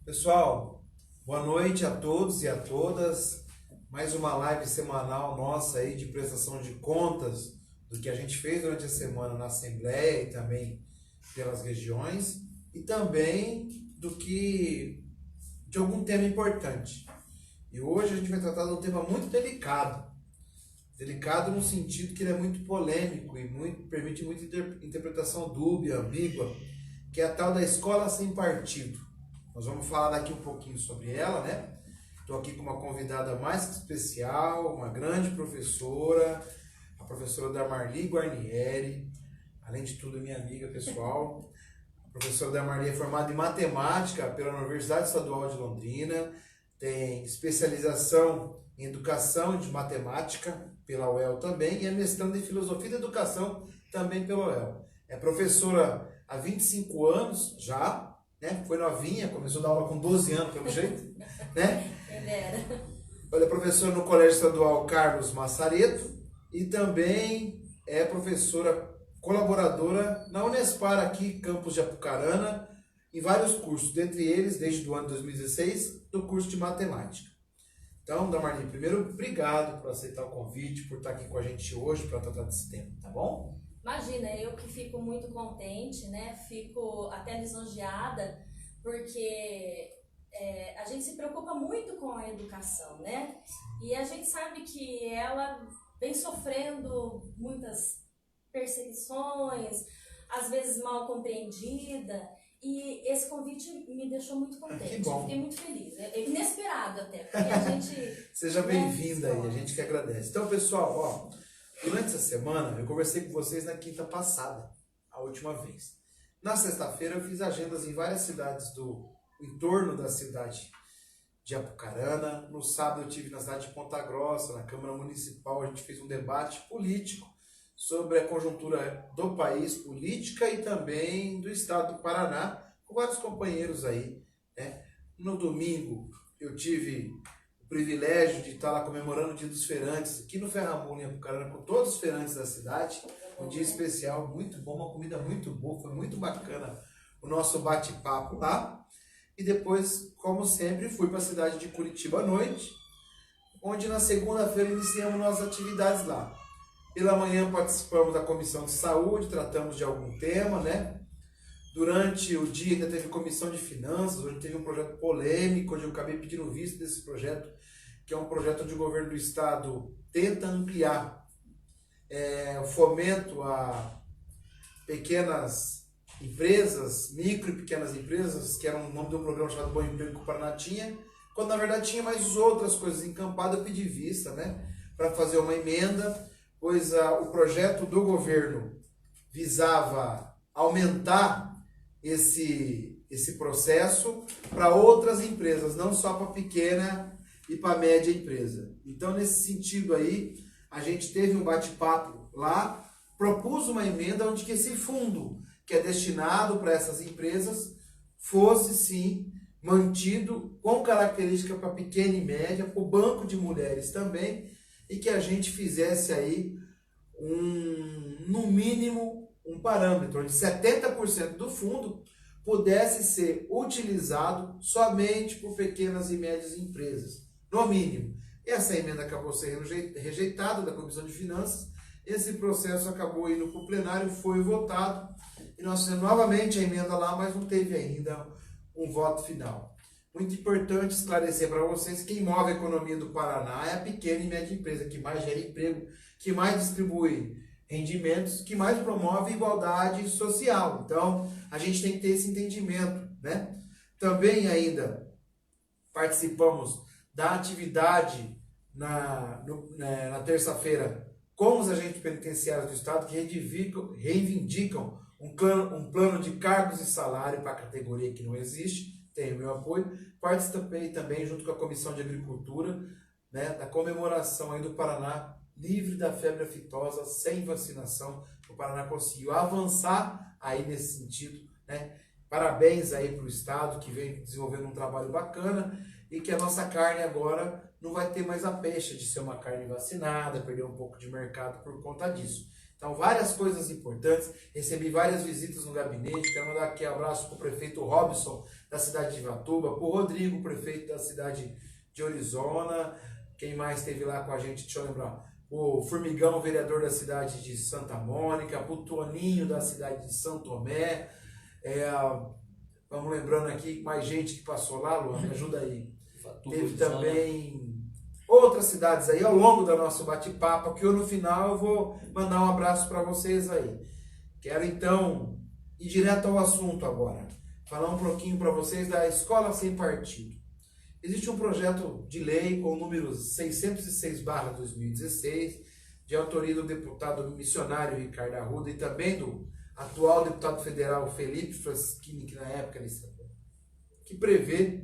Pessoal, boa noite a todos e a todas. Mais uma live semanal nossa aí de prestação de contas do que a gente fez durante a semana na Assembleia e também pelas regiões e também de algum tema importante. E hoje a gente vai tratar de um tema muito delicado. Delicado no sentido que ele é muito polêmico e permite muita interpretação dúbia, ambígua, que é a tal da escola sem partido. Nós vamos falar daqui um pouquinho sobre ela, né? Estou aqui com uma convidada mais que especial, uma grande professora, a professora Darmarli Guarnieri, além de tudo minha amiga pessoal. A professora Darmarli é formada em matemática pela Universidade Estadual de Londrina, tem especialização em educação de matemática pela UEL também e é mestranda em filosofia da educação também pela UEL. É professora há 25 anos já, né? Foi novinha, começou a dar aula com 12 anos, pelo jeito, né? Ela é professora no Colégio Estadual Carlos Massareto e também é professora colaboradora na Unespar aqui, campus de Apucarana, em vários cursos, dentre eles, desde o ano 2016, do curso de matemática. Então, Damarli, primeiro, obrigado por aceitar o convite, por estar aqui com a gente hoje para tratar desse tema, tá bom? Imagina, eu que fico muito contente, né? Fico até lisonjeada, porque a gente se preocupa muito com a educação, né? E a gente sabe que ela vem sofrendo muitas perseguições, às vezes mal compreendida, e esse convite me deixou muito contente. Que bom. Fiquei muito feliz, é inesperado até, porque a gente... Seja bem-vinda aí, a gente que agradece. Então, pessoal, ó, durante essa semana eu conversei com vocês na quinta passada, a última vez. Na sexta-feira eu fiz agendas em várias cidades do entorno da cidade de Apucarana. No sábado eu estive na cidade de Ponta Grossa, na Câmara Municipal, a gente fez um debate político sobre a conjuntura do país, política e também do estado do Paraná, com vários companheiros aí, né? No domingo eu tive o privilégio de estar lá comemorando o Dia dos Feirantes, aqui no Ferramon, em Apucarana, com todos os feirantes da cidade. Um dia especial, muito bom, uma comida muito boa, foi muito bacana o nosso bate-papo lá. E depois, como sempre, fui para a cidade de Curitiba à noite, onde na segunda-feira iniciamos nossas atividades lá. Pela manhã participamos da comissão de saúde, tratamos de algum tema, né? Durante o dia ainda teve comissão de finanças, hoje teve um projeto polêmico, onde eu acabei pedindo visto desse projeto, que é um projeto onde o governo do estado tenta ampliar o fomento a pequenas empresas, micro e pequenas empresas, que era o nome de um programa chamado Bom Emprego que o Paraná tinha, quando na verdade tinha mais outras coisas encampadas, eu pedi vista, né? Para fazer uma emenda, pois o projeto do governo visava aumentar esse processo para outras empresas, não só para pequena e para média empresa. Então, nesse sentido aí, a gente teve um bate-papo lá, propus uma emenda onde que esse fundo, que é destinado para essas empresas, fosse sim mantido com característica para pequena e média, para o banco de mulheres também, e que a gente fizesse aí no mínimo um parâmetro, onde 70% do fundo pudesse ser utilizado somente por pequenas e médias empresas, no mínimo. Essa emenda acabou sendo rejeitada da Comissão de Finanças, esse processo acabou indo para o plenário, foi votado, e nós fizemos novamente a emenda lá, mas não teve ainda um voto final. Muito importante esclarecer para vocês que quem move a economia do Paraná é a pequena e média empresa, que mais gera emprego, que mais distribui rendimentos, que mais promove igualdade social. Então, a gente tem que ter esse entendimento, né? Também ainda participamos da atividade na terça-feira com os agentes penitenciários do Estado que reivindicam um plano de cargos e salário para a categoria que não existe, tem o meu apoio. Participei também, junto com a Comissão de Agricultura, né, da comemoração aí do Paraná livre da febre aftosa, sem vacinação. O Paraná conseguiu avançar aí nesse sentido, né? Parabéns aí para o Estado, que vem desenvolvendo um trabalho bacana, e que a nossa carne agora não vai ter mais a pecha de ser uma carne vacinada, perder um pouco de mercado por conta disso. Então, várias coisas importantes. Recebi várias visitas no gabinete. Quero mandar aqui um abraço para o prefeito Robson, da cidade de Ivatuba, para o Rodrigo, prefeito da cidade de Orizona. Quem mais esteve lá com a gente? Deixa eu lembrar. O Formigão, vereador da cidade de Santa Mônica. Para o Toninho, da cidade de São Tomé. Vamos lembrando aqui, mais gente que passou lá, Luan, me ajuda aí. Teve também outras cidades aí ao longo do nosso bate-papo, que eu no final eu vou mandar um abraço para vocês aí. Quero então ir direto ao assunto agora, falar um pouquinho para vocês da Escola Sem Partido. Existe um projeto de lei com o número 606/2016, de autoria do deputado missionário Ricardo Arruda e também do atual deputado federal Felipe Fraschini, que na época ele estava, que prevê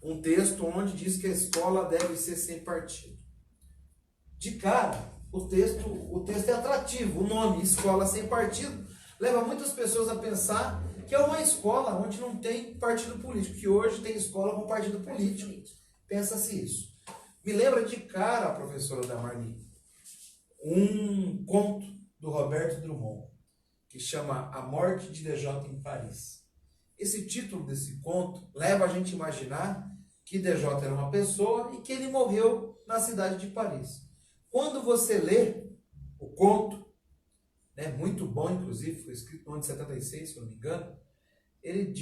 um texto onde diz que a escola deve ser sem partido. De cara, o texto é atrativo. O nome Escola Sem Partido leva muitas pessoas a pensar que é uma escola onde não tem partido político, que hoje tem escola com partido político. Pensa-se isso. Me lembra de cara, professora Damarli, um conto do Roberto Drummond, que chama A Morte de DJ em Paris. Esse título desse conto leva a gente a imaginar que DJ era uma pessoa e que ele morreu na cidade de Paris. Quando você lê o conto, muito bom, inclusive, foi escrito no ano de 76, se eu não me engano, ele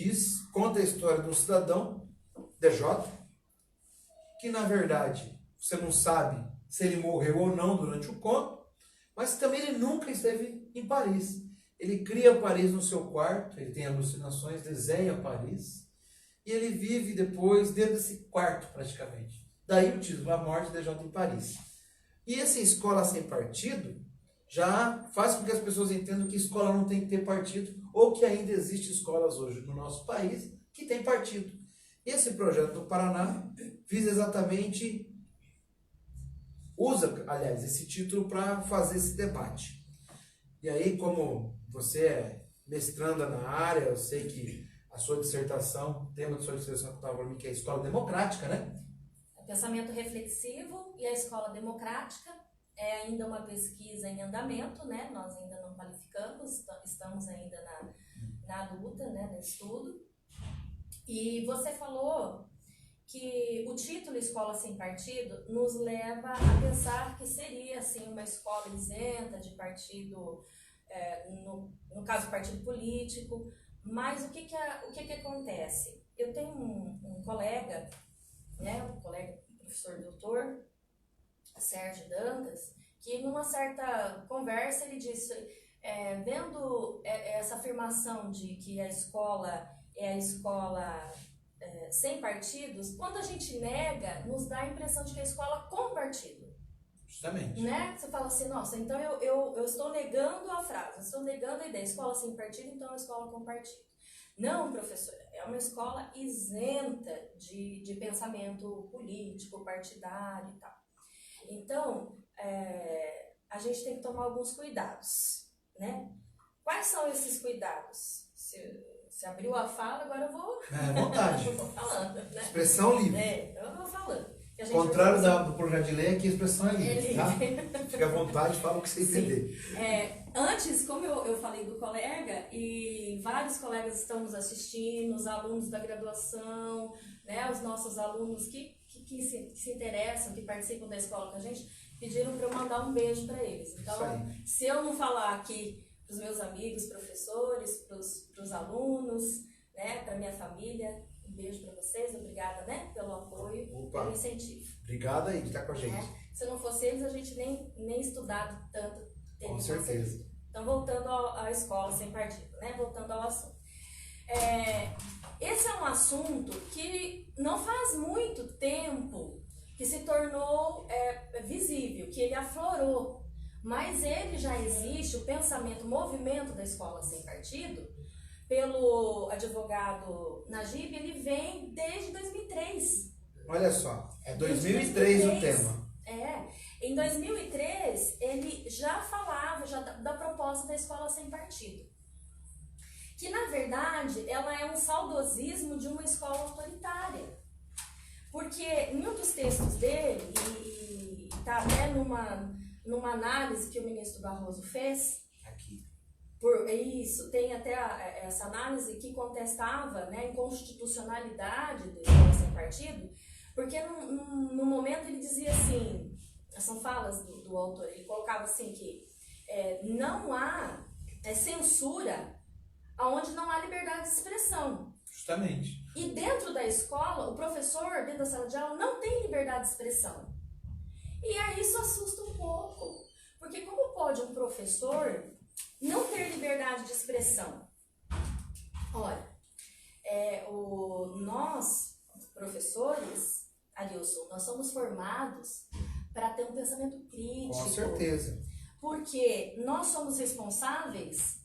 conta a história de um cidadão, DJ, que na verdade você não sabe se ele morreu ou não durante o conto, mas também ele nunca esteve em Paris. Ele cria Paris no seu quarto, ele tem alucinações, desenha Paris, e ele vive depois dentro desse quarto, praticamente. Daí o título, A Morte de DJ em Paris. E essa escola sem partido já faz com que as pessoas entendam que escola não tem que ter partido, ou que ainda existem escolas hoje no nosso país que tem partido. Esse projeto do Paraná visa exatamente, usa, aliás, esse título para fazer esse debate. E aí, como você é mestranda na área, eu sei que a sua dissertação, o tema da sua dissertação que estava para mim, que é a escola democrática, né? Pensamento reflexivo e a escola democrática é ainda uma pesquisa em andamento, né? Nós ainda não qualificamos, estamos ainda na luta, né? No estudo. E você falou que o título Escola Sem Partido nos leva a pensar que seria assim, uma escola isenta de partido, no caso partido político, mas o que acontece? Eu tenho um colega, né, um colega professor doutor, Sérgio Dantas, que numa certa conversa ele disse, vendo essa afirmação de que a escola é a escola sem partidos, quando a gente nega, nos dá a impressão de que é a escola com partido. Justamente. Né? Você fala assim, nossa, então eu estou negando a frase, eu estou negando a ideia, escola sem partido, então é uma escola com partido. Não, professora, é uma escola isenta de pensamento político, partidário e tal. Então, a gente tem que tomar alguns cuidados, né? Quais são esses cuidados? Você abriu a fala, agora eu vou... vontade. Eu vou falando, né? Expressão livre. Eu vou falando. Contrário do projeto de lei, aqui a expressão é livre, tá? Fica à vontade, fala o que você entender. Antes, como eu falei do colega, e vários colegas estão nos assistindo, os alunos da graduação, né, os nossos alunos que se interessam, que participam da escola com a gente, pediram para eu mandar um beijo para eles. Então, se eu não falar aqui para os meus amigos, professores, para os alunos, né, para minha família, um beijo para vocês, obrigada, né, pelo apoio, pelo incentivo. Obrigada aí de estar com a gente. Se não fosse eles, a gente nem estudado tanto. Com certeza. Então, voltando à escola sem partido, né, voltando ao assunto. Esse é um assunto que não faz muito tempo que se tornou visível, que ele aflorou, mas ele já existe, o pensamento, o movimento da escola sem partido, pelo advogado Najib, ele vem desde 2003. Olha só, é 2003 o tema. Em 2003, ele já falava da proposta da escola sem partido. Que, na verdade, ela é um saudosismo de uma escola autoritária. Porque em um dos textos dele, e está até numa análise que o ministro Barroso fez, Aqui. por isso, tem até essa análise que contestava, né, a inconstitucionalidade do Escola Sem Partido, porque no momento ele dizia assim, são falas do autor, ele colocava assim que não há censura onde não há liberdade de expressão. Justamente. E dentro da escola, o professor, dentro da sala de aula, não tem liberdade de expressão. E aí isso assusta um pouco, porque como pode um professor não ter liberdade de expressão? Olha, nós, professores, Adilson, nós somos formados para ter um pensamento crítico. Com certeza. Porque nós somos responsáveis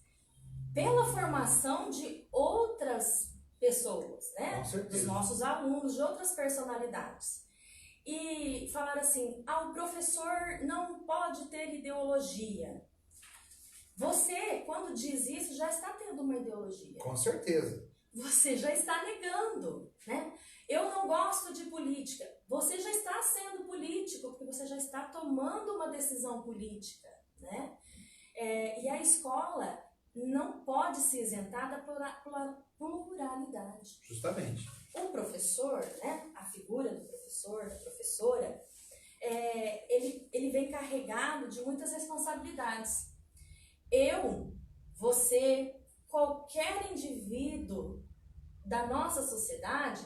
pela formação de outras pessoas, né? Com certeza. Dos nossos alunos, de outras personalidades. E falaram assim, o professor não pode ter ideologia. Você, quando diz isso, já está tendo uma ideologia. Com certeza. Você já está negando, né? Eu não gosto de política. Você já está sendo político, porque você já está tomando uma decisão política, né? E a escola não pode se isentar da pluralidade. Justamente. O professor, né? A figura do professor, da professora, ele vem carregado de muitas responsabilidades. Você, qualquer indivíduo da nossa sociedade,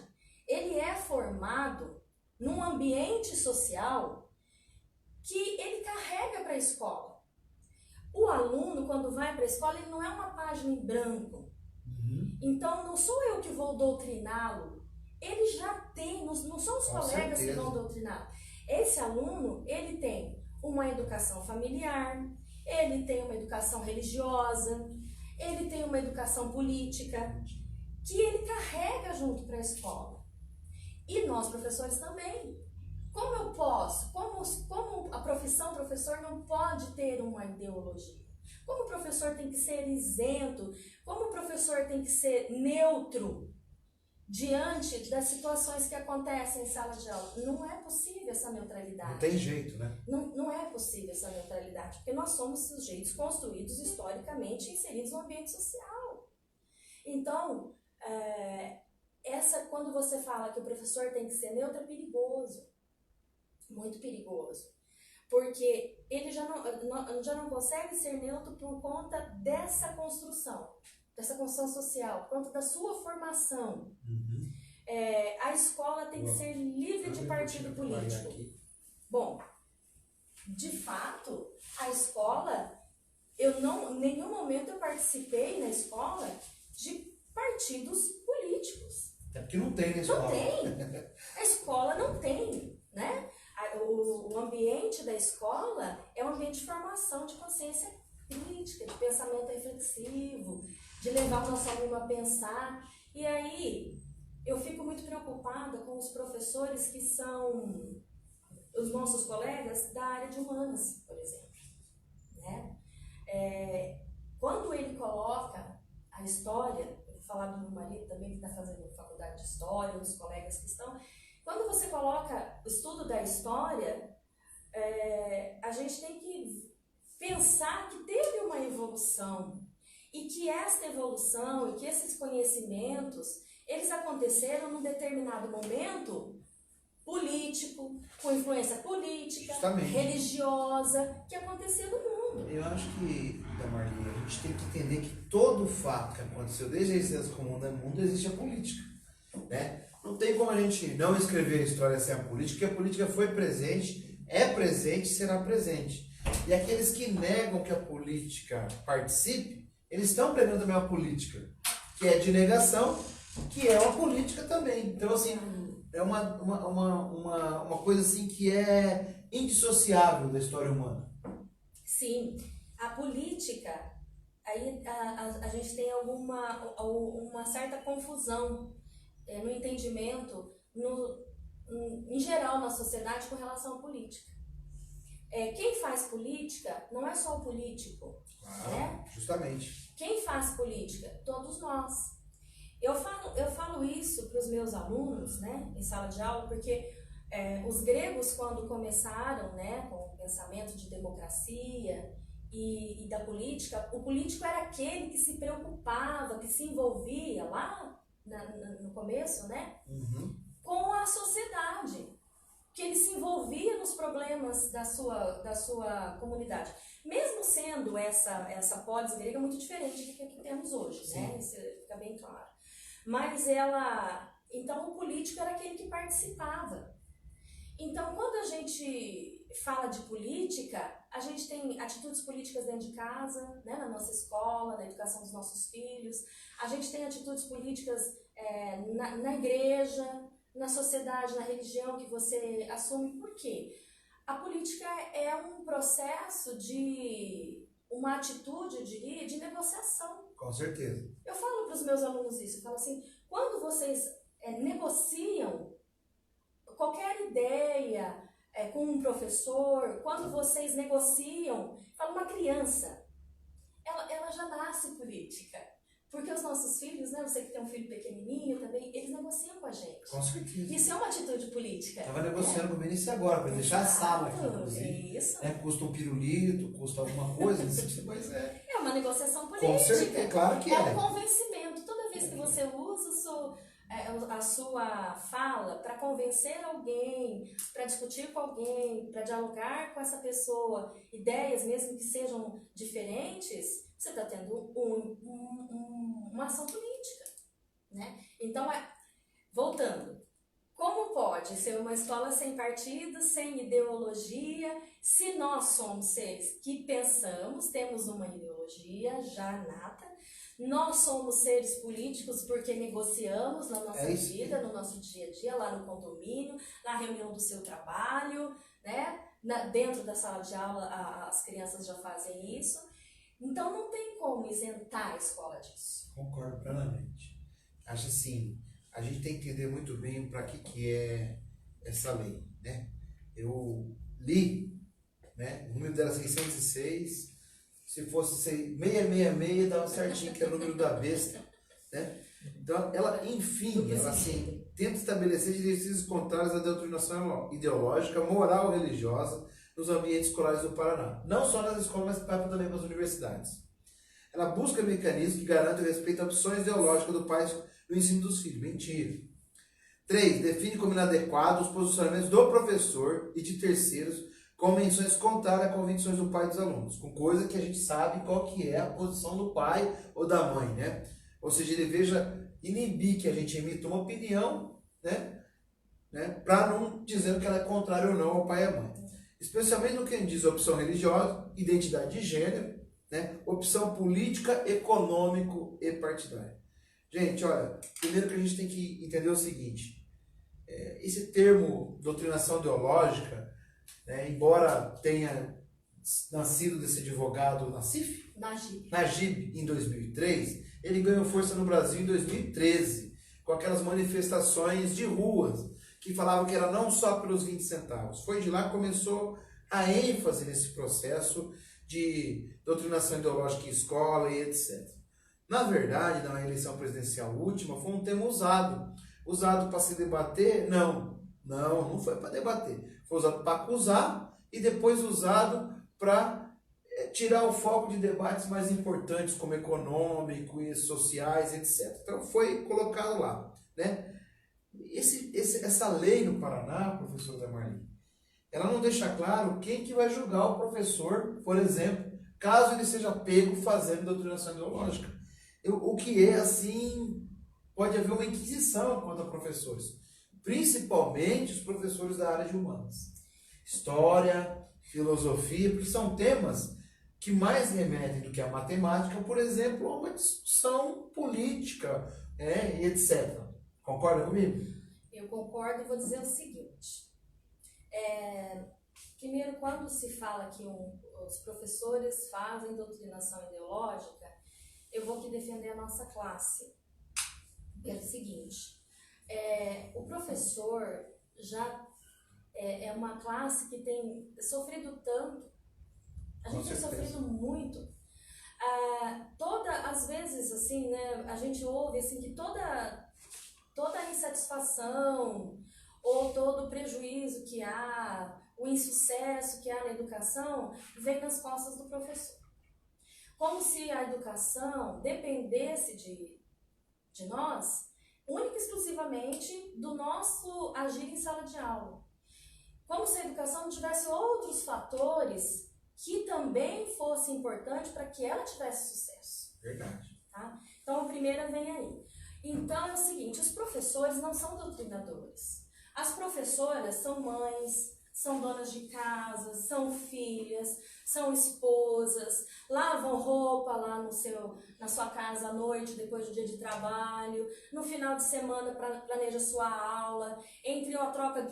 ele é formado num ambiente social que ele carrega para a escola. O aluno, quando vai para a escola, ele não é uma página em branco. Então, não sou eu que vou doutriná-lo. Ele já tem, não são os colegas que vão doutrinar. Esse aluno, ele tem uma educação familiar, ele tem uma educação religiosa, ele tem uma educação política, que ele carrega junto para a escola. E nós, professores, também. Como eu posso? Como a profissão professor não pode ter uma ideologia? Como o professor tem que ser isento? Como o professor tem que ser neutro diante das situações que acontecem em sala de aula? Não é possível essa neutralidade. Não tem jeito, né? Não é possível essa neutralidade, porque nós somos sujeitos construídos historicamente inseridos no ambiente social. Então, quando você fala que o professor tem que ser neutro, é perigoso. Muito perigoso. Porque ele já não consegue ser neutro por conta dessa construção social, por conta da sua formação. A escola tem que ser livre de partido político. Bom, de fato, a escola, em nenhum momento eu participei na escola de partidos políticos. É porque não tem na escola. Não tem. A escola não tem, né? O ambiente da escola é um ambiente de formação de consciência crítica, de pensamento reflexivo, de levar o nosso aluno a pensar. E aí, eu fico muito preocupada com os professores que são os nossos colegas da área de humanas, por exemplo. Né? Quando ele coloca a história, eu vou falar do meu marido também, que está fazendo faculdade de história, dos colegas que estão. Quando você coloca o estudo da história, a gente tem que pensar que teve uma evolução e que esta evolução e que esses conhecimentos, eles aconteceram num determinado momento político, com influência política, justamente, religiosa, que acontecia no mundo. Eu acho que, Damarli, a gente tem que entender que todo fato que aconteceu desde a existência comum do mundo existe a política, né? Não tem como a gente não escrever a história sem a política, porque a política foi presente, é presente e será presente. E aqueles que negam que a política participe, eles estão pregando também a política, que é de negação, que é uma política também. Então, assim, é uma coisa assim que é indissociável da história humana. Sim, a política, aí a gente tem uma certa confusão no entendimento, em geral na sociedade, com relação à política. Quem faz política não é só o político, né? Justamente. Quem faz política? Todos nós. Eu falo isso para os meus alunos, né, em sala de aula, porque Os gregos, quando começaram, né, com o pensamento de democracia e da política, o político era aquele que se preocupava, que se envolvia lá no começo, né, com a sociedade, que ele se envolvia nos problemas da sua comunidade. Mesmo sendo essa polis grega muito diferente do que temos hoje, né? Isso fica bem claro. Mas então o político era aquele que participava. Então, quando a gente fala de política, a gente tem atitudes políticas dentro de casa, né, na nossa escola, na educação dos nossos filhos. A gente tem atitudes políticas na igreja, na sociedade, na religião que você assume. Por quê? A política é um processo uma atitude, eu diria, de negociação. Com certeza. Eu falo para os meus alunos isso, eu falo assim, quando vocês negociam qualquer ideia com um professor, quando vocês negociam, fala uma criança, ela já nasce política. Porque os nossos filhos, né, você que tem um filho pequenininho também, eles negociam com a gente. Com certeza. Isso é uma atitude política. Estava negociando com o Vinícius agora, para deixar a sala aqui, inclusive. Isso. Custa um pirulito, custa alguma coisa, mas É uma negociação política. Com certeza, claro que é. É um convencimento. Toda vez que você usa a sua fala para convencer alguém, para discutir com alguém, para dialogar com essa pessoa, ideias mesmo que sejam diferentes, você está tendo uma ação política, né? Então, voltando, como pode ser uma escola sem partido, sem ideologia, se nós somos seres que pensamos, temos uma ideologia já nata, nós somos seres políticos porque negociamos na nossa vida, no nosso dia a dia, lá no condomínio, na reunião do seu trabalho, né? Dentro da sala de aula as crianças já fazem isso. Então não tem como isentar a escola disso. Concordo plenamente. Acho assim, a gente tem que entender muito bem para que é essa lei, né? Eu li, né? O número dela é 606. Se fosse 666, dava certinho, que é o número da besta, né? Então, ela, enfim, ela assim, tenta estabelecer diretrizes contrárias à doutrinação ideológica, moral e religiosa nos ambientes escolares do Paraná. Não só nas escolas, mas também nas universidades. Ela busca mecanismos que garantem o respeito a opções ideológicas do pai no ensino dos filhos. Mentira. 3. Define como inadequado os posicionamentos do professor e de terceiros com menções contrárias a convicções do pai e dos alunos, com coisa que a gente sabe qual que é a posição do pai ou da mãe, né? Ou seja, ele veja inibir que a gente emita uma opinião, né? Para não dizer que ela é contrária ou não ao pai e à mãe. Especialmente no que diz opção religiosa, identidade de gênero, né? Opção política, econômico e partidária. Gente, olha, primeiro que a gente tem que entender o seguinte, esse termo doutrinação ideológica, né, embora tenha nascido desse advogado Najib em 2003, ele ganhou força no Brasil em 2013, com aquelas manifestações de ruas, que falavam que era não só pelos 20 centavos. Foi de lá que começou a ênfase nesse processo de doutrinação ideológica em escola e etc. Na verdade, na eleição presidencial última, foi um tema usado para se debater? Não foi para debater. Foi usado para acusar e depois usado para tirar o foco de debates mais importantes, como econômico e sociais, etc. Então foi colocado lá, né? Essa lei no Paraná, professor Damarli, ela não deixa claro quem que vai julgar o professor, por exemplo, caso ele seja pego fazendo doutrinação ideológica. O que é assim, pode haver uma inquisição contra professores, principalmente os professores da área de humanas. História, filosofia, porque são temas que mais remetem do que a matemática, por exemplo, a uma discussão política, e etc. Concorda comigo? Eu concordo e vou dizer o seguinte. Primeiro, quando se que os professores fazem doutrinação ideológica, eu vou aqui defender a nossa classe. É o seguinte, o professor já é uma classe que tem sofrido tanto, a gente tem sofrido muito. Às vezes, assim, né, a gente ouve assim, que toda a insatisfação ou todo o prejuízo que há, o insucesso que há na educação, vem nas costas do professor. Como se a educação dependesse de nós, única e exclusivamente do nosso agir em sala de aula. Como se a educação não tivesse outros fatores que também fossem importantes para que ela tivesse sucesso. Verdade. Tá? Então, a primeira vem aí. Então, é o seguinte, os professores não são doutrinadores. As professoras são mães, são donas de casa, são filhas, são esposas, lavam roupa lá na sua casa à noite, depois do dia de trabalho, no final de semana planeja sua aula, entre uma troca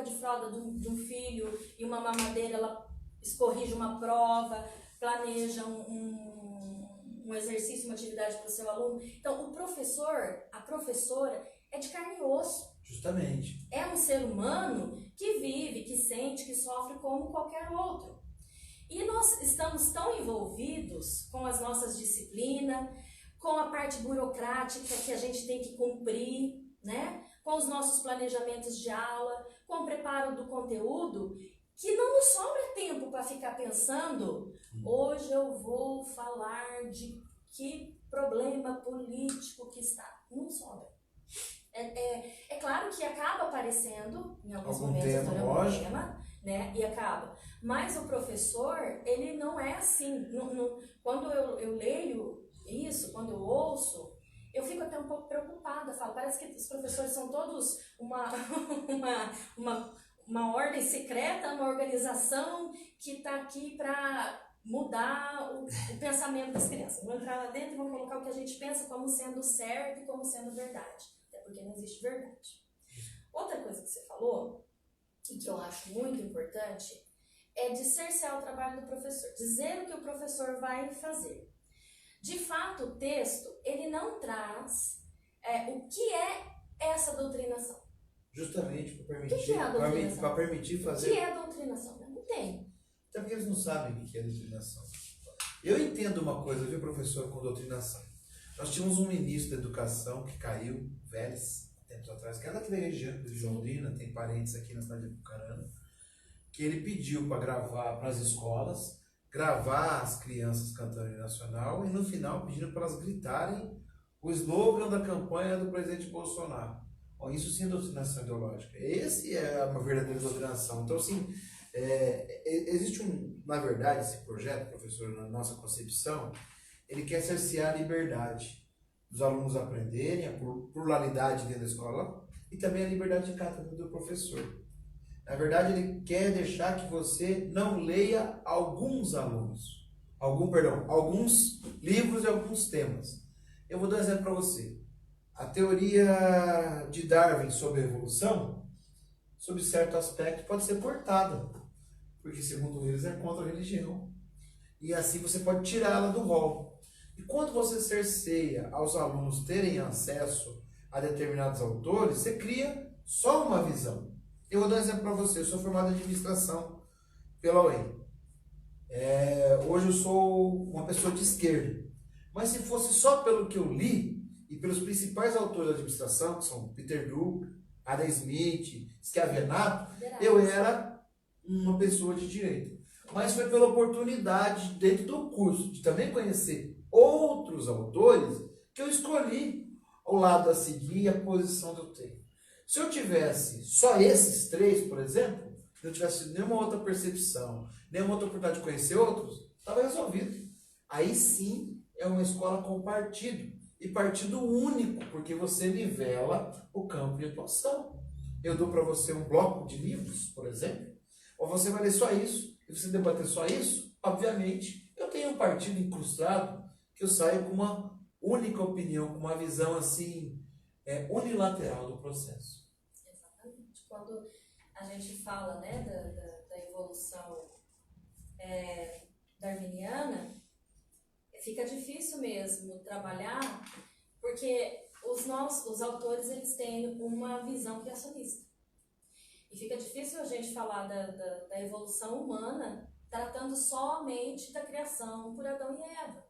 de fralda de um filho e uma mamadeira, ela corrige uma prova, planeja um exercício, uma atividade para o seu aluno. Então, o professor, a professora, é de carne e osso. Justamente. É um ser humano que vive, que sente, que sofre como qualquer outro. E nós estamos tão envolvidos com as nossas disciplinas, com a parte burocrática que a gente tem que cumprir, né? Com os nossos planejamentos de aula, com o preparo do conteúdo, que não nos sobra tempo para ficar pensando, hoje eu vou falar de que problema político que está. Não sobra. É claro que acaba aparecendo em alguns momentos tema, tema, né? E acaba. Mas o professor, ele não é assim. Quando eu leio isso, quando eu ouço, eu fico até um pouco preocupada. Falo, parece que os professores são todos uma ordem secreta, uma organização que está aqui para mudar o pensamento das crianças. Vamos entrar lá dentro e vamos colocar o que a gente pensa como sendo certo e como sendo verdade. Até porque não existe verdade. Outra coisa que você falou, e que eu acho muito importante, é de cercear o trabalho do professor. Dizer o que o professor vai fazer. De fato, o texto, ele não traz o que é essa doutrinação. Justamente para O que é a doutrinação? Para permitir fazer. O que é a doutrinação? Não tem. Até porque eles não sabem o que é doutrinação. Eu entendo uma coisa, viu, professor, com doutrinação. Nós tínhamos um ministro da educação que caiu, Vélez, tempos atrás, que é daqui da região de Londrina, tem parentes aqui na cidade de Apucarana, que ele pediu para gravar para as escolas, gravar as crianças cantando em nacional e no final pedindo para elas gritarem o slogan da campanha do presidente Bolsonaro. Bom, isso sim é doutrinação ideológica. Esse é uma verdadeira doutrinação. Então, assim, existe na verdade, esse projeto, professor, na nossa concepção, ele quer cercear a liberdade dos alunos aprenderem, a pluralidade dentro da escola e também a liberdade de cátedra do professor. Na verdade, ele quer deixar que você não leia alguns livros e alguns temas. Eu vou dar um exemplo para você. A teoria de Darwin sobre a evolução, sob certo aspecto, pode ser cortada, porque segundo eles é contra a religião. E assim você pode tirá-la do rol. E quando você cerceia aos alunos terem acesso a determinados autores, você cria só uma visão. Eu vou dar um exemplo para você. Eu sou formado em administração pela UEM. Hoje eu sou uma pessoa de esquerda. Mas se fosse só pelo que eu li e pelos principais autores da administração, que são Peter Drucker, Adam Smith, Schiavenato, eu era uma pessoa de direita. Mas foi pela oportunidade dentro do curso de também conhecer outros autores que eu escolhi o lado a seguir e a posição que eu tenho. Se eu tivesse só esses três, por exemplo, se eu não tivesse nenhuma outra percepção, nenhuma outra oportunidade de conhecer outros, estava resolvido. Aí sim é uma escola com partido. E partido único, porque você nivela o campo de atuação. Eu dou para você um bloco de livros, por exemplo, ou você vai ler só isso, e você debater só isso, obviamente, eu tenho um partido incrustado que eu saio com uma única opinião, com uma visão assim, unilateral do processo. Exatamente. Quando a gente fala, né, da evolução darwiniana, fica difícil mesmo trabalhar, porque os autores eles têm uma visão criacionista. E fica difícil a gente falar da evolução humana tratando somente da criação por Adão e Eva.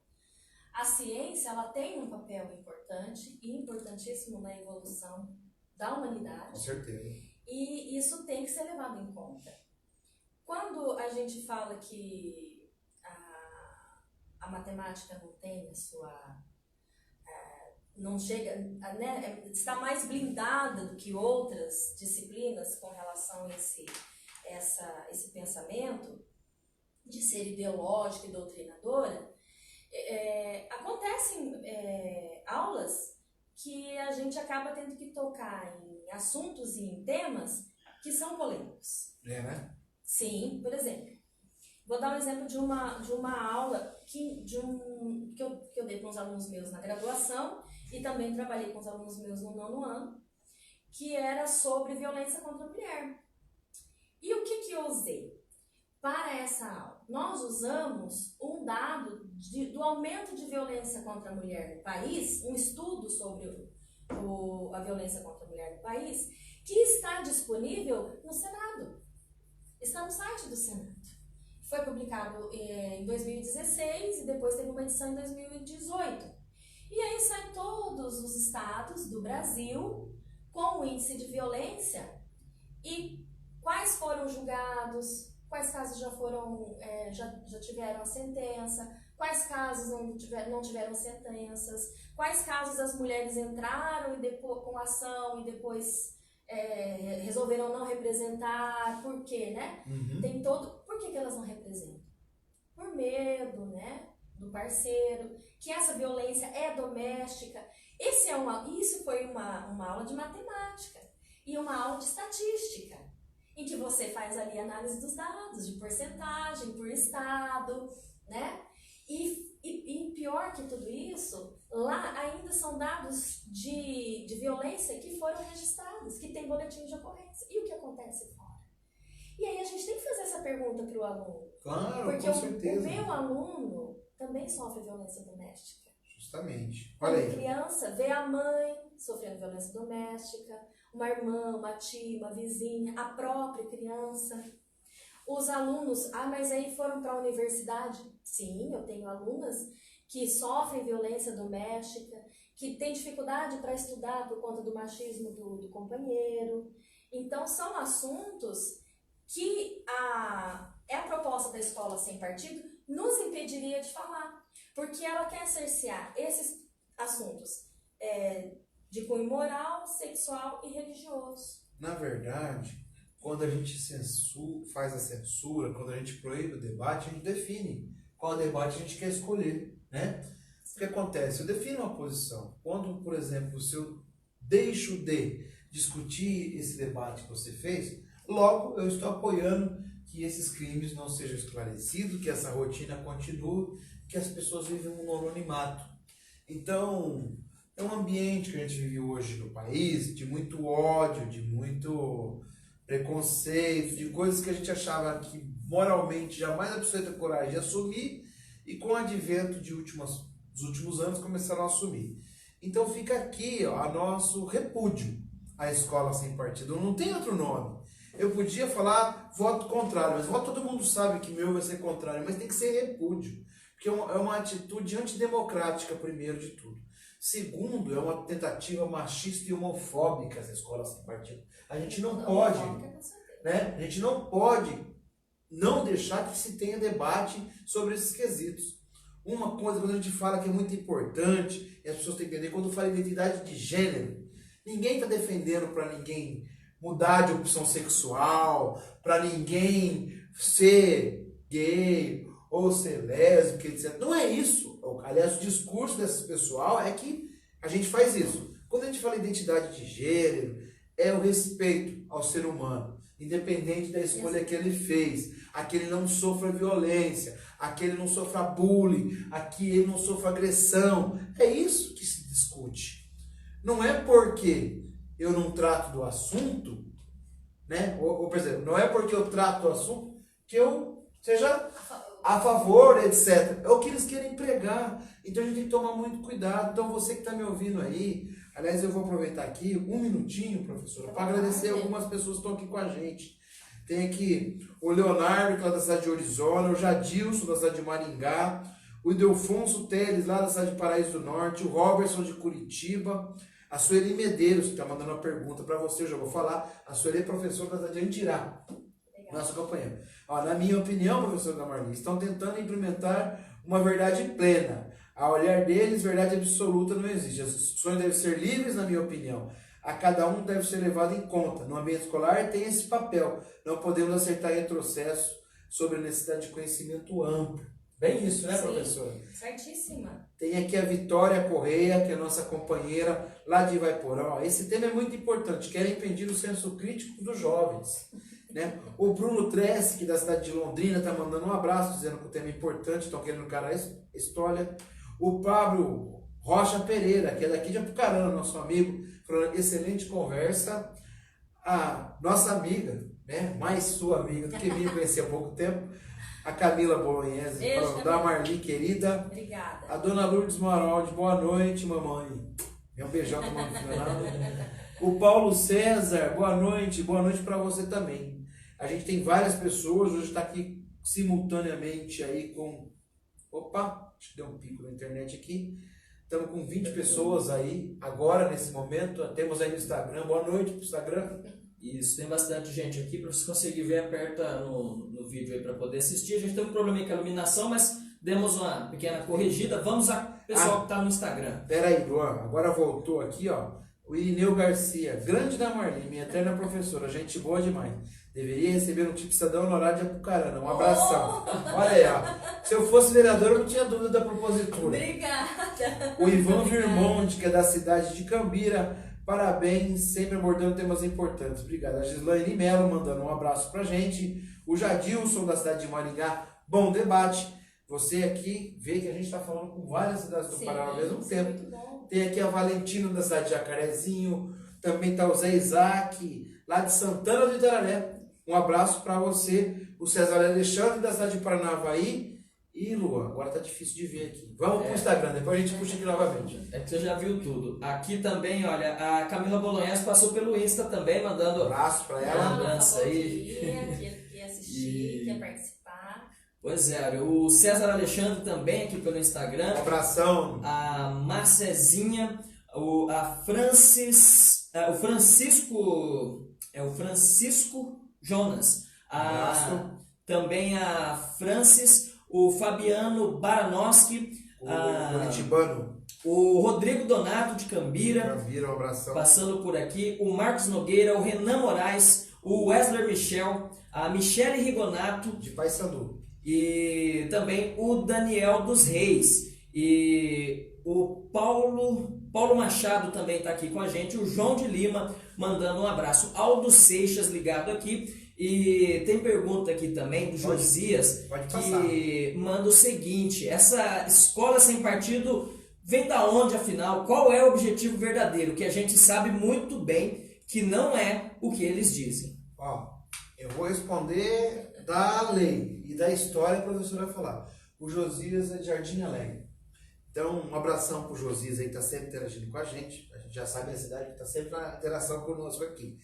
A ciência ela tem um papel importante e importantíssimo na evolução da Com humanidade, certeza. e isso tem que ser levado em conta. Quando a gente fala que a matemática não tem a sua... não chega, né, está mais blindada do que outras disciplinas com relação a esse pensamento de ser ideológica e doutrinadora, acontecem aulas que a gente acaba tendo que tocar em assuntos e em temas que são polêmicos. Né? Sim, por exemplo, vou dar um exemplo de uma aula que eu dei para uns alunos meus na graduação e também trabalhei com os alunos meus no 9º ano, que era sobre violência contra a mulher. E o que eu usei para essa aula? Nós usamos um dado do aumento de violência contra a mulher no país, um estudo sobre a violência contra a mulher no país, que está disponível no Senado. Está no site do Senado. Foi publicado em 2016 e depois teve uma edição em 2018. E aí saem todos os estados do Brasil com o índice de violência e quais foram julgados, quais casos já tiveram a sentença, quais casos não tiveram sentenças, quais casos as mulheres entraram com ação e depois resolveram não representar, por quê, né? Uhum. Por que elas não representam? Por medo, né? Do parceiro, que essa violência é doméstica. Isso foi uma aula de matemática e uma aula de estatística, em que você faz ali análise dos dados, de porcentagem por estado, né? E pior que tudo isso, lá ainda são dados de violência que foram registrados, que tem boletim de ocorrência. E o que acontece fora? E aí a gente tem que fazer essa pergunta para o aluno. Claro, porque com certeza. O meu aluno também sofre violência doméstica. Justamente. Quando Olha aí. criança vê a mãe sofrendo violência doméstica, uma irmã, uma tia, uma vizinha, a própria criança. Os alunos, mas aí foram para a universidade. Sim, eu tenho alunas que sofrem violência doméstica, que têm dificuldade para estudar por conta do machismo do companheiro. Então, são assuntos que a proposta da escola sem partido nos impediria de falar, porque ela quer cercear esses assuntos de cunho moral, sexual e religioso. Na verdade, quando a gente faz a censura, quando a gente proíbe o debate, a gente define qual debate a gente quer escolher, né? O que acontece? Eu defino uma posição. Quando, por exemplo, se eu deixo de discutir esse debate que você fez, logo eu estou apoiando que esses crimes não sejam esclarecidos, que essa rotina continue, que as pessoas vivem um anonimato. Então, é um ambiente que a gente vive hoje no país de muito ódio, de muito preconceito, de coisas que a gente achava que moralmente jamais a pessoa ia ter coragem de assumir e com o advento dos últimos anos começaram a assumir. Então fica aqui o nosso repúdio à escola sem partido. Não tem outro nome. Eu podia falar voto contrário, mas todo mundo sabe que meu vai ser contrário, mas tem que ser repúdio, porque é uma atitude antidemocrática, primeiro de tudo. Segundo, é uma tentativa machista e homofóbica essa escola sem partido. A gente não pode, né? A gente não pode não deixar que se tenha debate sobre esses quesitos. Uma coisa que a gente fala que é muito importante, e as pessoas têm que entender, quando fala identidade de gênero, ninguém está defendendo para ninguém mudar de opção sexual, para ninguém ser gay ou ser lésbica, etc. Não é isso. Aliás, o discurso desse pessoal é que a gente faz isso. Quando a gente fala identidade de gênero, é o respeito ao ser humano, independente da escolha que ele fez, a que ele não sofra violência, a que ele não sofra bullying, a que ele não sofra agressão. É isso que se discute. Não é porque eu não trato do assunto, né? Ou por exemplo, não é porque eu trato do assunto que eu seja a favor, etc. É o que eles querem pregar. Então a gente tem que tomar muito cuidado. Então você que está me ouvindo aí, aliás, eu vou aproveitar aqui um minutinho, professora, para agradecer algumas pessoas que estão aqui com a gente. Tem aqui o Leonardo, que é lá da cidade de Orizona, o Jadilson, da cidade de Maringá, o Ildefonso Teles, lá da cidade de Paraíso do Norte, o Robertson de Curitiba, A Sueli Medeiros está mandando uma pergunta para você, eu já vou falar. A Sueli é professora da cidade de Andirá, nossa companheira. Ó, na minha opinião, professor da Marli, estão tentando implementar uma verdade plena. A olhar deles, verdade absoluta não existe. As instituições devem ser livres, na minha opinião. A cada um deve ser levado em conta. No ambiente escolar tem esse papel. Não podemos aceitar retrocesso sobre a necessidade de conhecimento amplo. Bem isso, né, Sim, professora? certíssima. Tem aqui a Vitória Correia, que é nossa companheira lá de Ivaiporã. Esse tema é muito importante. Querem impedir o senso crítico dos jovens. Né? O Bruno Tressi, que é da cidade de Londrina, está mandando um abraço, dizendo que o tema é importante, estão querendo encarar a história. O Pablo Rocha Pereira, que é daqui de Apucarana, nosso amigo, falando excelente conversa. A nossa amiga, né? Mais sua amiga do que minha, conheci há pouco tempo, a Camila Bolognese, falando da Marli, querida. Obrigada. A dona Lourdes Moraldi, boa noite, mamãe. É um beijão que não final. O Paulo César, boa noite para você também. A gente tem várias pessoas, hoje está aqui simultaneamente aí com... Opa, acho que deu um pico na internet aqui. Estamos com 20 pessoas aí, agora, nesse momento. Temos aí no Instagram, boa noite pro Instagram. Isso, tem bastante gente aqui, para você conseguir ver, aperta no vídeo aí para poder assistir. A gente tem um problema com a iluminação, mas demos uma pequena corrigida. Vamos a pessoal que está no Instagram. Pera aí, Luan, agora voltou aqui, ó. O Irineu Garcia, grande da Marli, minha eterna professora, gente boa demais. Deveria receber um tipo de cidadão honorário de Apucarana. Um abração. Olha aí, ó. Se eu fosse vereador, eu não tinha dúvida da propositura. Obrigada. O Ivan Virmonte, que é da cidade de Cambira, parabéns, sempre abordando temas importantes. Obrigado. A Gislaine Melo mandando um abraço pra gente. O Jadilson, da cidade de Maringá, bom debate. Você aqui vê que a gente está falando com várias cidades do Pará ao mesmo tempo. Muito bom. Tem aqui a Valentina, da cidade de Jacarezinho. Também está o Zé Isaac, lá de Santana do Itararé. Um abraço para você. O César Alexandre, da cidade de Paranavaí. E Luan, agora tá difícil de ver aqui. Vamos pro Instagram, depois a gente puxa aqui novamente. É que você já viu tudo. Aqui também, olha, a Camila Bolognese passou pelo Insta também, mandando Um abraço para ela. lembrança aí. Que quer assistir, quer participar. Pois é, olha, o César Alexandre também aqui pelo Instagram. Um abração. A Marcezinha, o Francisco Jonas. Também a Francis, o Fabiano Baranowski, O Curitibano. o Rodrigo Donato de Cambira, Um abração. passando por aqui, o Marcos Nogueira, o Renan Moraes, o Wesley Michel, a Michele Rigonato De Paysandu. e também o Daniel dos Reis. E o Paulo Machado também está aqui com a gente, o João de Lima mandando um abraço, Aldo Seixas ligado aqui. E tem pergunta aqui também do Josias, que manda o seguinte: essa escola sem partido vem da onde, afinal? Qual é o objetivo verdadeiro? Que a gente sabe muito bem que não é o que eles dizem. Ó, eu vou responder da lei e da história, a professora vai falar. O Josias é de Jardim Alegre. Então, um abração pro Josias aí, que tá sempre interagindo com a gente. A gente já sabe a cidade que tá sempre na interação conosco aqui.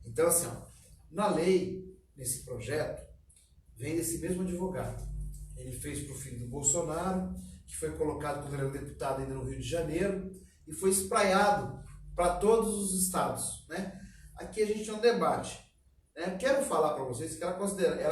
Então, assim, ó, na lei, nesse projeto, vem desse mesmo advogado. Ele fez para o filho do Bolsonaro, que foi colocado quando ele era deputado ainda no Rio de Janeiro, e foi espraiado para todos os estados. Né? Aqui a gente tem um debate. Né? Quero falar para vocês que era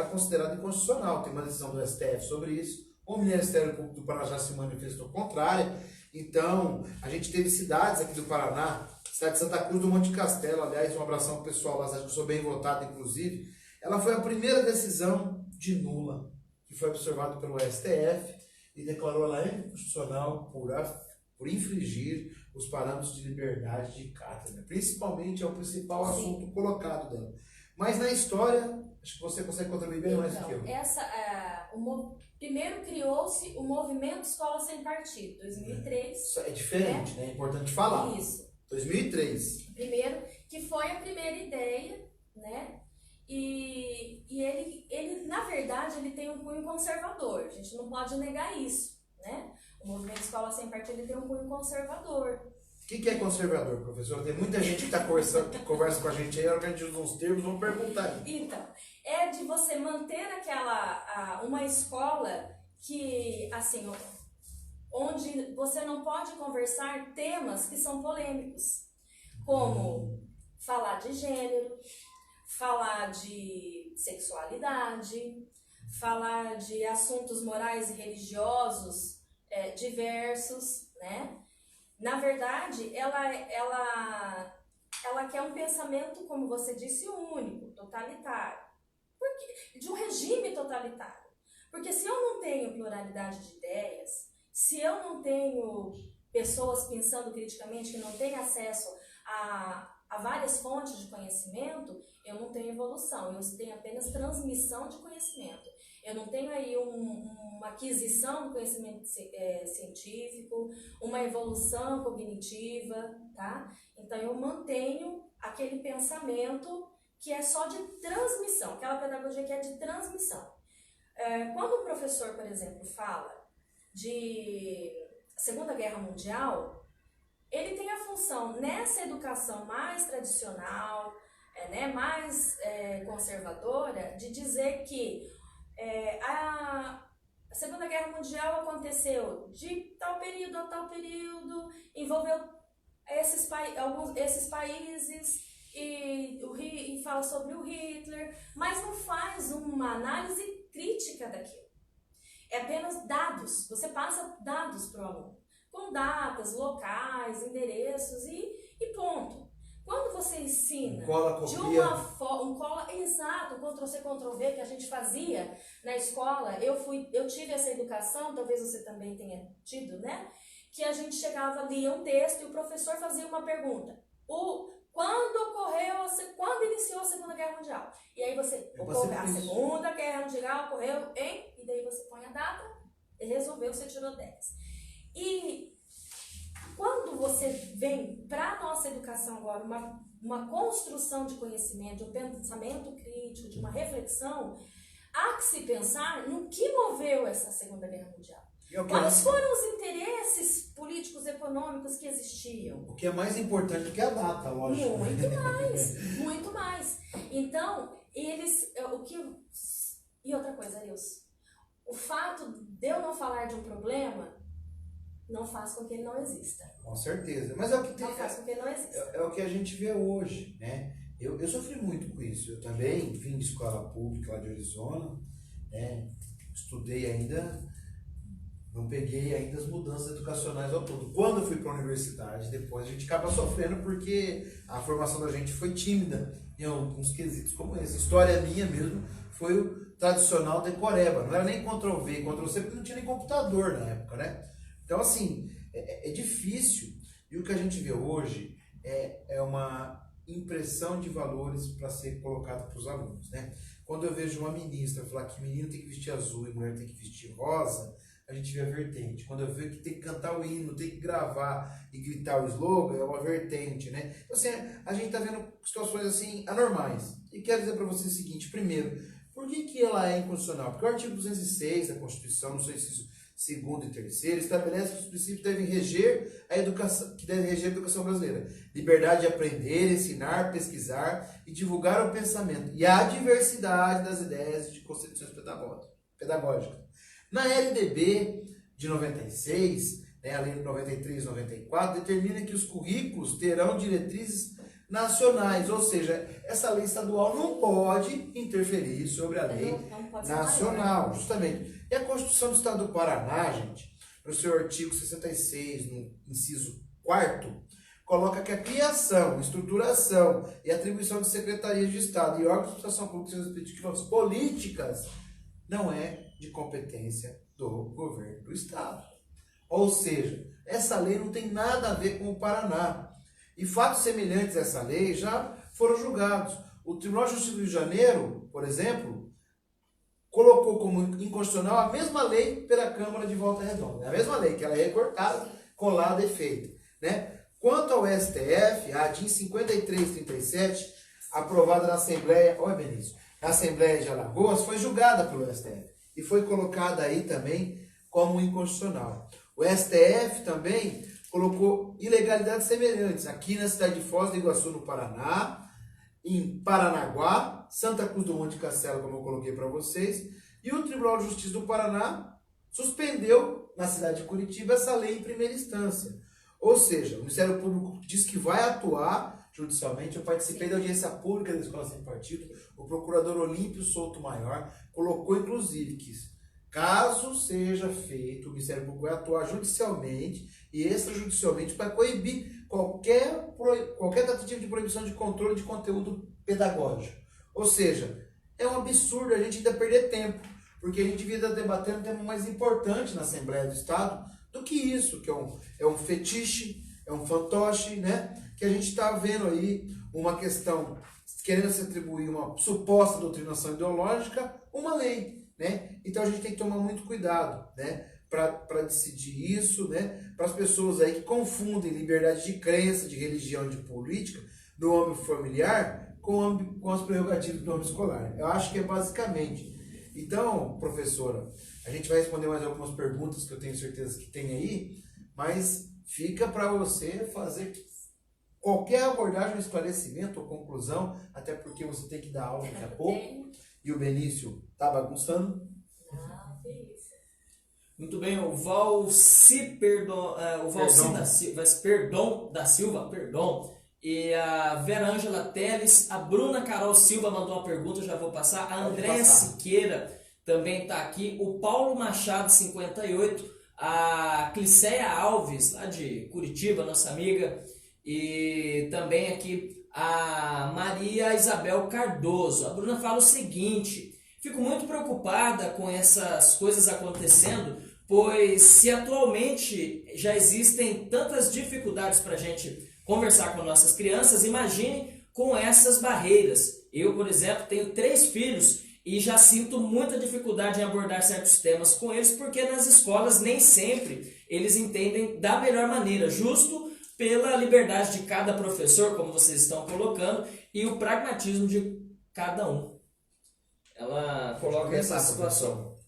considerado inconstitucional. Tem uma decisão do STF sobre isso. O Ministério Público do Paraná já se manifestou contrária. Então, a gente teve cidades aqui do Paraná, cidade de Santa Cruz do Monte Castelo, aliás, um abração ao pessoal lá, acho que eu sou bem votado, inclusive. Ela foi a primeira decisão de nula que foi observada pelo STF e declarou ela inconstitucional por infringir os parâmetros de liberdade de cátedra. Principalmente é o principal assunto colocado dela. Mas na história, acho que você consegue contribuir bem mais do que eu. Primeiro criou-se o movimento Escola Sem Partido, 2003. Isso é diferente, né? É importante falar. Isso. 2003. Primeiro, que foi a primeira ideia, né? E ele, na verdade, ele tem um cunho conservador. A gente não pode negar isso, né? O movimento Escola Sem Partido ele tem um cunho conservador. O que é conservador, professor? Tem muita gente que está conversa com a gente aí, a hora que a gente usa uns termos, vamos perguntar. Então, é de você manter uma escola que, assim, onde você não pode conversar temas que são polêmicos. como falar de gênero, falar de sexualidade, falar de assuntos morais e religiosos diversos, né? Na verdade, ela quer um pensamento, como você disse, único, totalitário. De um regime totalitário. Porque se eu não tenho pluralidade de ideias, se eu não tenho pessoas pensando criticamente, que não têm acesso a várias fontes de conhecimento, eu não tenho evolução, eu tenho apenas transmissão de conhecimento. Eu não tenho aí uma aquisição do conhecimento científico, uma evolução cognitiva, tá? Então eu mantenho aquele pensamento que é só de transmissão, aquela pedagogia que é de transmissão. Quando o professor, por exemplo, fala de Segunda Guerra Mundial, ele tem a função, nessa educação mais tradicional, mais conservadora, de dizer que a Segunda Guerra Mundial aconteceu de tal período a tal período, envolveu esses países e fala sobre o Hitler, mas não faz uma análise crítica daquilo. É apenas dados, você passa dados para o aluno, com datas, locais, endereços e ponto. Quando você ensina de uma forma, exato, Ctrl-C, Ctrl-V que a gente fazia na escola, eu tive essa educação, talvez você também tenha tido, né? Que a gente chegava, lia um texto e o professor fazia uma pergunta. Quando iniciou a Segunda Guerra Mundial? E aí você, a Segunda Guerra Mundial ocorreu em... E daí você põe a data, e resolveu, você tirou 10. E quando você vem para a nossa educação agora, uma construção de conhecimento, de um pensamento crítico, de uma reflexão, há que se pensar no que moveu essa Segunda Guerra Mundial. Quais foram os interesses políticos, econômicos que existiam? O que é mais importante do que a data, lógico. Muito mais. Então, E outra coisa, Arilson, o fato de eu não falar de um problema não faz com que ele não exista. Com certeza. Mas é o que tem. Não faz com que ele não exista. É o que a gente vê hoje, né? Eu sofri muito com isso. Eu também vim de escola pública lá de Arizona, né? Estudei ainda, não peguei ainda as mudanças educacionais ao todo. Quando eu fui para a universidade, depois a gente acaba sofrendo porque a formação da gente foi tímida em alguns quesitos como esse. História minha mesmo foi o tradicional decoreba. Não era nem Ctrl-V, Ctrl-C, porque não tinha nem computador na época, né? Então, assim, é difícil. E o que a gente vê hoje é uma impressão de valores para ser colocado para os alunos, né? Quando eu vejo uma ministra falar que menino tem que vestir azul e mulher tem que vestir rosa, a gente vê a vertente. Quando eu vejo que tem que cantar o hino, tem que gravar e gritar o slogan, é uma vertente, né? Então, assim, a gente está vendo situações assim anormais. E quero dizer para você o seguinte: primeiro, por que ela é inconstitucional? Porque o artigo 206 da Constituição, no seu inciso 2º e 3º, estabelece que os princípios devem reger a educação brasileira. Liberdade de aprender, ensinar, pesquisar e divulgar o pensamento. E a diversidade das ideias e de concepções pedagógicas. Na LDB de 96, né, a lei de 93 e 94, determina que os currículos terão diretrizes nacionais, ou seja, essa lei estadual não pode interferir sobre a lei nacional, justamente. E a Constituição do Estado do Paraná, gente, no seu artigo 66, no inciso 4º, coloca que a criação, estruturação e atribuição de secretarias de Estado e órgãos de administração pública e respectivas políticas não é de competência do governo do Estado. Ou seja, essa lei não tem nada a ver com o Paraná. E fatos semelhantes a essa lei já foram julgados. O Tribunal de Justiça do Rio de Janeiro, por exemplo, colocou como inconstitucional a mesma lei pela Câmara de Volta Redonda. É a mesma lei, que ela é recortada, colada e feita, né? Quanto ao STF, a DIN 5337, aprovada na Assembleia, na Assembleia de Alagoas, foi julgada pelo STF e foi colocada aí também como inconstitucional. O STF também colocou ilegalidades semelhantes aqui na cidade de Foz do Iguaçu, no Paraná, em Paranaguá, Santa Cruz do Monte Castelo, como eu coloquei para vocês, e o Tribunal de Justiça do Paraná suspendeu, na cidade de Curitiba, essa lei em primeira instância. Ou seja, o Ministério Público diz que vai atuar judicialmente. Eu participei da audiência pública da Escola Sem Partido. O procurador Olímpio Souto Maior colocou, inclusive, que caso seja feito, o Ministério Público vai atuar judicialmente e extrajudicialmente para coibir qualquer tentativa de proibição de controle de conteúdo pedagógico. Ou seja, é um absurdo a gente ainda perder tempo, porque a gente devia estar debatendo um tema mais importante na Assembleia do Estado do que isso, que é um fetiche, é um fantoche, né? Que a gente está vendo aí uma questão querendo se atribuir uma suposta doutrinação ideológica, uma lei, né? Então a gente tem que tomar muito cuidado, né? Para decidir isso, né? Para as pessoas aí que confundem liberdade de crença, de religião e de política no âmbito familiar com as prerrogativas do âmbito escolar. Eu acho que é basicamente. Então, professora, a gente vai responder mais algumas perguntas que eu tenho certeza que tem aí, mas fica para você fazer qualquer abordagem, esclarecimento ou conclusão, até porque você tem que dar aula daqui a pouco, e o Benício tá bagunçando. Não, que isso. Muito bem, o Valci da Silva, e a Vera Ângela Teles, a Bruna Carol Silva mandou uma pergunta, já vou passar, a Andréa Siqueira também está aqui, o Paulo Machado, 58, a Cliceia Alves, lá de Curitiba, nossa amiga, e também aqui a Maria Isabel Cardoso. A Bruna fala o seguinte: fico muito preocupada com essas coisas acontecendo, pois se atualmente já existem tantas dificuldades para a gente conversar com nossas crianças, imagine com essas barreiras. Eu, por exemplo, tenho 3 filhos e já sinto muita dificuldade em abordar certos temas com eles, porque nas escolas nem sempre eles entendem da melhor maneira, justo pela liberdade de cada professor, como vocês estão colocando, e o pragmatismo de cada um. Ela coloca essa situação.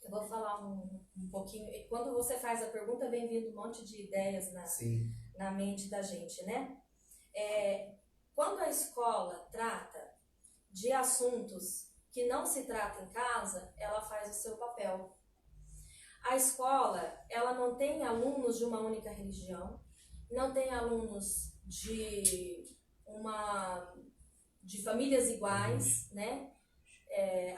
Eu vou falar um pouquinho. Quando você faz a pergunta, vem vindo um monte de ideias na mente da gente, né? Quando a escola trata de assuntos que não se trata em casa, ela faz o seu papel. A escola, ela não tem alunos de uma única religião, não tem alunos de famílias iguais, né?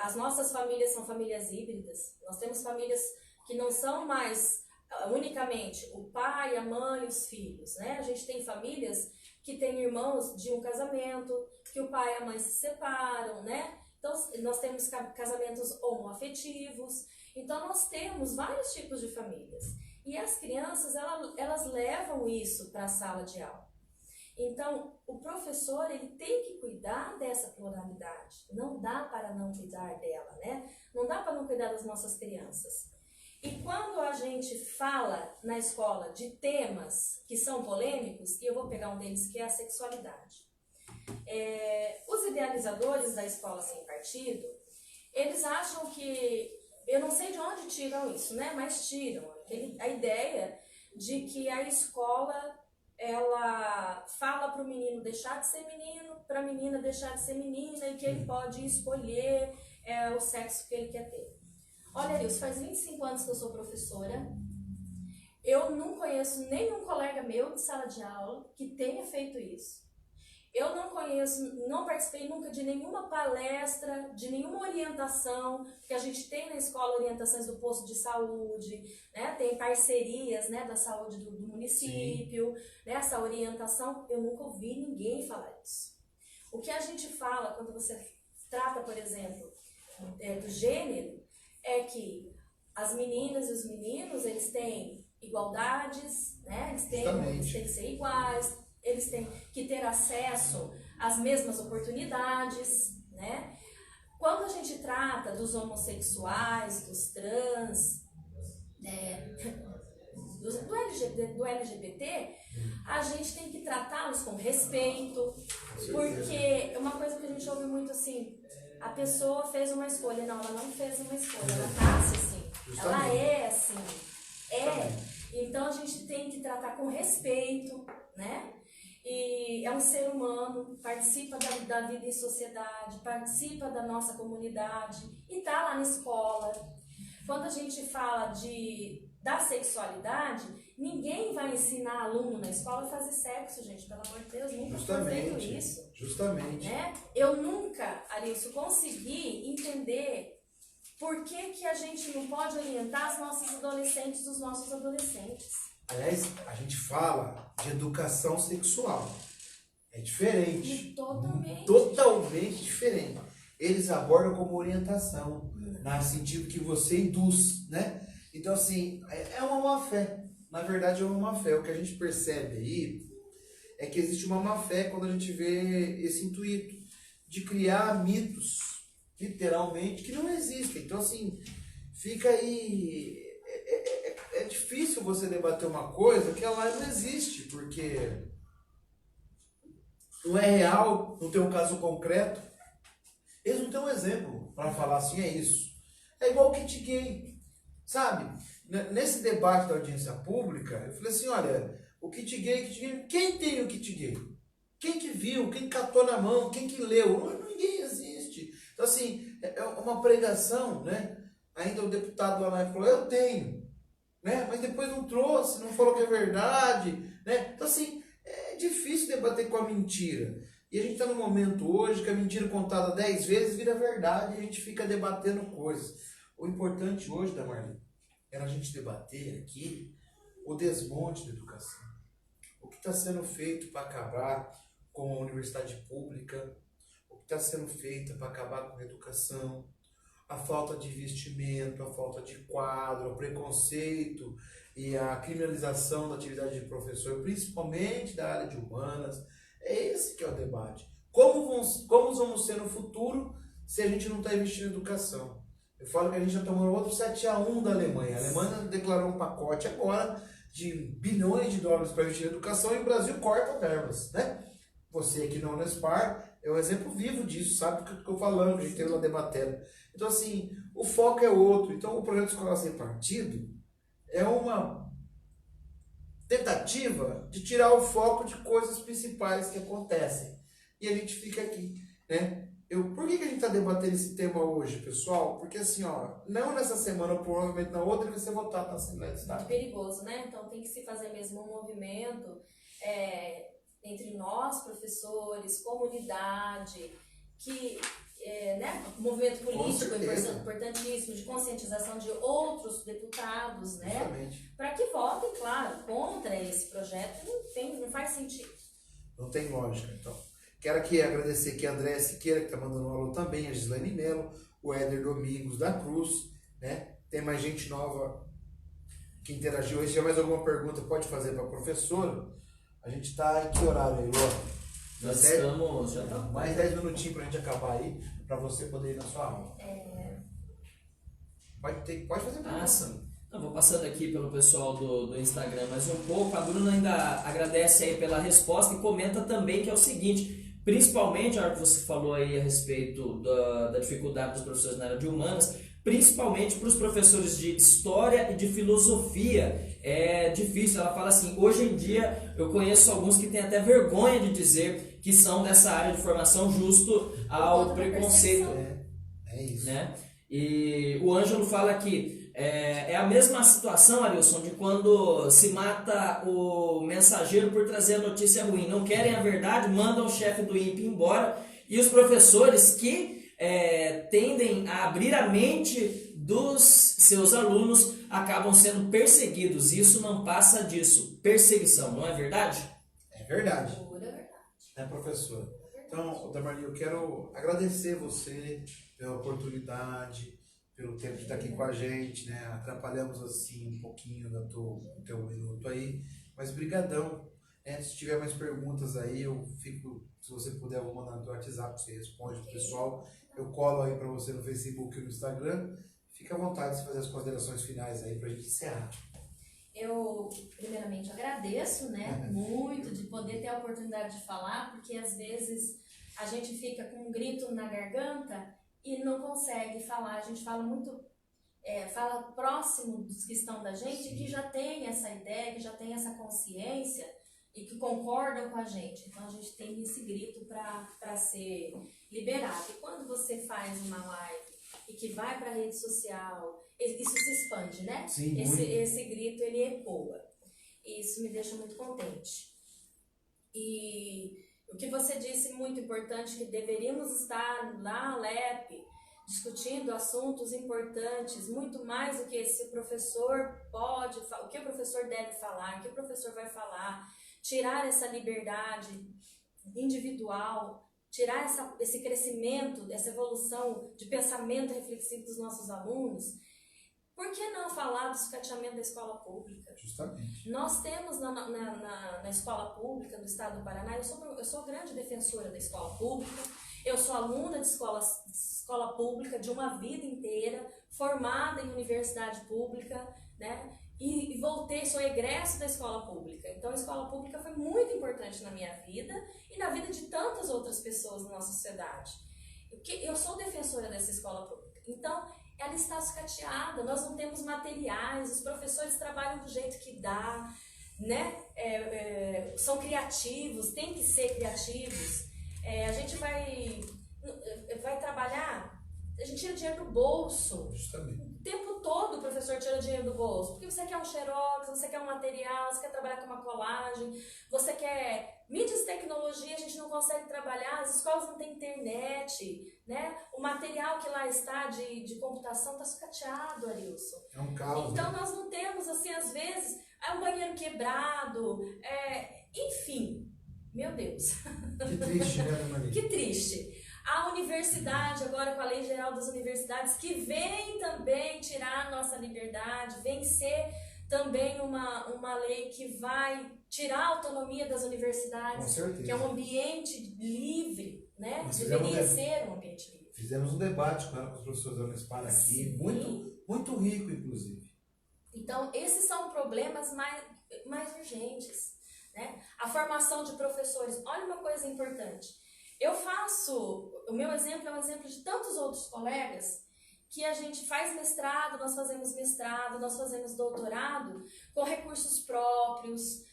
As nossas famílias são famílias híbridas. Nós temos famílias que não são mais unicamente o pai, a mãe e os filhos, né? A gente tem famílias que têm irmãos de um casamento, que o pai e a mãe se separam, né? Então, nós temos casamentos homoafetivos. Então, nós temos vários tipos de famílias. E as crianças, elas levam isso para a sala de aula. Então, o professor, ele tem que cuidar dessa pluralidade. Não dá para não cuidar dela, né? Não dá para não cuidar das nossas crianças. E quando a gente fala na escola de temas que são polêmicos, e eu vou pegar um deles que é a sexualidade. Os idealizadores da Escola Sem Partido, eles acham que, eu não sei de onde tiram isso, né? Mas tiram a ideia de que a escola, ela fala para o menino deixar de ser menino, para a menina deixar de ser menina, e que ele pode escolher o sexo que ele quer ter. Olha, Nilson, faz 25 anos que eu sou professora, eu não conheço nenhum colega meu de sala de aula que tenha feito isso. Eu não participei nunca de nenhuma palestra, de nenhuma orientação, que a gente tem na escola orientações do posto de saúde, né? Tem parcerias, né, da saúde do município, né? Essa orientação, eu nunca ouvi ninguém falar isso. O que a gente fala quando você trata, por exemplo, do gênero, é que as meninas e os meninos, eles têm igualdades, né? Eles têm que ser iguais, eles têm que ter acesso às mesmas oportunidades, né? Quando a gente trata dos homossexuais, dos trans, do LGBT, a gente tem que tratá-los com respeito, porque uma coisa que a gente ouve muito assim, a pessoa fez uma escolha. Não, ela não fez uma escolha, ela nasce assim, ela é assim, Então a gente tem que tratar com respeito, né? E é um ser humano, participa da vida em sociedade, participa da nossa comunidade e está lá na escola. Quando a gente fala da sexualidade, Ninguém vai ensinar aluno na escola a fazer sexo, gente, pelo amor de Deus, nunca foi feito isso. Justamente. Né? Eu nunca, Arilson, consegui entender por que a gente não pode orientar os nossos adolescentes, os nossos adolescentes. Aliás, a gente fala de educação sexual. É diferente. E totalmente. Totalmente diferente. Eles abordam como orientação, no sentido que você induz, né? Então, assim, é uma má-fé. Na verdade, é uma má-fé. O que a gente percebe aí é que existe uma má-fé quando a gente vê esse intuito de criar mitos, literalmente, que não existem. Então, assim, fica aí... É difícil você debater uma coisa que ela não existe, porque não é real, não tem um caso concreto. Eles não têm um exemplo para falar assim, é isso. É igual o kit gay, sabe? Nesse debate da audiência pública, eu falei assim, olha, o kit gay, quem tem o kit gay? Quem que viu? Quem catou na mão? Quem que leu? Ninguém existe. Então, assim, é uma pregação, né? Ainda o deputado lá na época falou, eu tenho. Né? Mas depois não trouxe, não falou que é verdade, né? Então, assim, é difícil debater com a mentira. E a gente está num momento hoje que a mentira contada 10 vezes vira verdade e a gente fica debatendo coisas. O importante hoje, Damarli, era a gente debater aqui o desmonte da educação. O que está sendo feito para acabar com a universidade pública, o que está sendo feito para acabar com a educação, a falta de investimento, a falta de quadro, o preconceito e a criminalização da atividade de professor, principalmente da área de humanas. É esse que é o debate. Como vamos ser no futuro se a gente não está investindo em educação? Eu falo que a gente já tomou outro 7-1 da Alemanha. A Alemanha declarou um pacote agora de bilhões de dólares para investir em educação e o Brasil corta verbas, né? Você aqui na Unespar é um exemplo vivo disso, sabe o que eu estou falando, que a gente teve lá debatendo. Então, assim, o foco é outro. Então, o projeto Escola Sem Partido é uma tentativa de tirar o foco de coisas principais que acontecem. E a gente fica aqui, né? Por que a gente está debatendo esse tema hoje, pessoal? Porque, assim, ó, não nessa semana, provavelmente na outra, vai ser votado na Assembleia do Estado. É perigoso, né? Então, tem que se fazer mesmo um movimento entre nós, professores, comunidade, que... né? Movimento político importantíssimo, de conscientização de outros deputados, né? Para que votem, claro, contra esse projeto. Não faz sentido. Não tem lógica, então. Quero aqui agradecer aqui a André Siqueira, que está mandando um alô também, a Gislaine Melo, o Éder Domingos da Cruz, né? Tem mais gente nova que interagiu. Se tiver mais alguma pergunta, pode fazer para a professora. A gente está em que horário aí, Lô? Nós estamos, já tá mais 10 minutinhos para a gente acabar aí, para você poder ir na sua aula. Pode fazer pergunta. Sim. Eu vou passando aqui pelo pessoal do Instagram mais um pouco. A Bruna ainda agradece aí pela resposta e comenta também que é o seguinte, principalmente a hora que você falou aí a respeito da dificuldade dos professores na área de humanas, principalmente para os professores de história e de filosofia. É difícil, ela fala assim, hoje em dia eu conheço alguns que têm até vergonha de dizer que são dessa área de formação justo ao preconceito. É isso. Né? E o Ângelo fala que é a mesma situação, Arilson, de quando se mata o mensageiro por trazer a notícia ruim. Não querem a verdade, mandam o chefe do INPE embora. E os professores que tendem a abrir a mente dos seus alunos acabam sendo perseguidos. Isso não passa disso. Perseguição, não é verdade? É verdade. Pura verdade. É, professor. Então, Damarli, eu quero agradecer você pela oportunidade, pelo tempo de estar aqui com a gente, né? Atrapalhamos assim um pouquinho do teu minuto aí, mas brigadão. Se tiver mais perguntas aí, eu fico, se você puder, eu vou mandar no teu WhatsApp, você responde pro pessoal. Eu colo aí para você no Facebook e no Instagram. Fica à vontade de fazer as considerações finais aí pra gente encerrar. Eu, primeiramente, agradeço, né, muito de poder ter a oportunidade de falar, porque às vezes a gente fica com um grito na garganta e não consegue falar. A gente fala muito, fala próximo dos que estão da gente, que já tem essa ideia, que já tem essa consciência e que concordam com a gente. Então a gente tem esse grito para ser liberado. E quando você faz uma live e que vai para a rede social, isso se expande, né? Sim, esse grito, ele ecoa. e isso me deixa muito contente. E o que você disse muito importante, que deveríamos estar na LEP discutindo assuntos importantes, muito mais do que esse professor pode, o que o professor deve falar, o que o professor vai falar, tirar essa liberdade individual, tirar esse crescimento, essa evolução de pensamento reflexivo dos nossos alunos. Por que não falar do sucateamento da escola pública? Justamente. Nós temos na escola pública do estado do Paraná, eu sou grande defensora da escola pública, eu sou aluna de escola pública de uma vida inteira, formada em universidade pública, né? E sou egresso da escola pública. Então a escola pública foi muito importante na minha vida e na vida de tantas outras pessoas na nossa sociedade. Eu sou defensora dessa escola pública. Então, ela está sucateada, nós não temos materiais, os professores trabalham do jeito que dá, né? São criativos, tem que ser criativos. A gente vai trabalhar, a gente tira dinheiro do bolso. Justamente. O tempo todo o professor tira dinheiro do bolso, porque você quer um xerox, você quer um material, você quer trabalhar com uma colagem, você quer mídias e tecnologia, a gente não consegue trabalhar, as escolas não têm internet, né? O material que lá está de computação está sucateado, Arilson. É um caos. Então né? nós não temos, assim, às vezes, um banheiro quebrado, enfim, meu Deus. Que triste, né, Maria? Que triste. A universidade, agora com a Lei Geral das Universidades, que vem também tirar a nossa liberdade, vem ser também uma lei que vai tirar a autonomia das universidades, Com certeza. que é um ambiente livre, né? Nós Deveria ser um ambiente livre. Fizemos um debate com ela, com os professores da Unespar aqui, Sim. muito rico, inclusive. Então, esses são problemas mais urgentes, né? A formação de professores. Olha uma coisa importante. O meu exemplo é um exemplo de tantos outros colegas que a gente faz mestrado, nós fazemos doutorado com recursos próprios,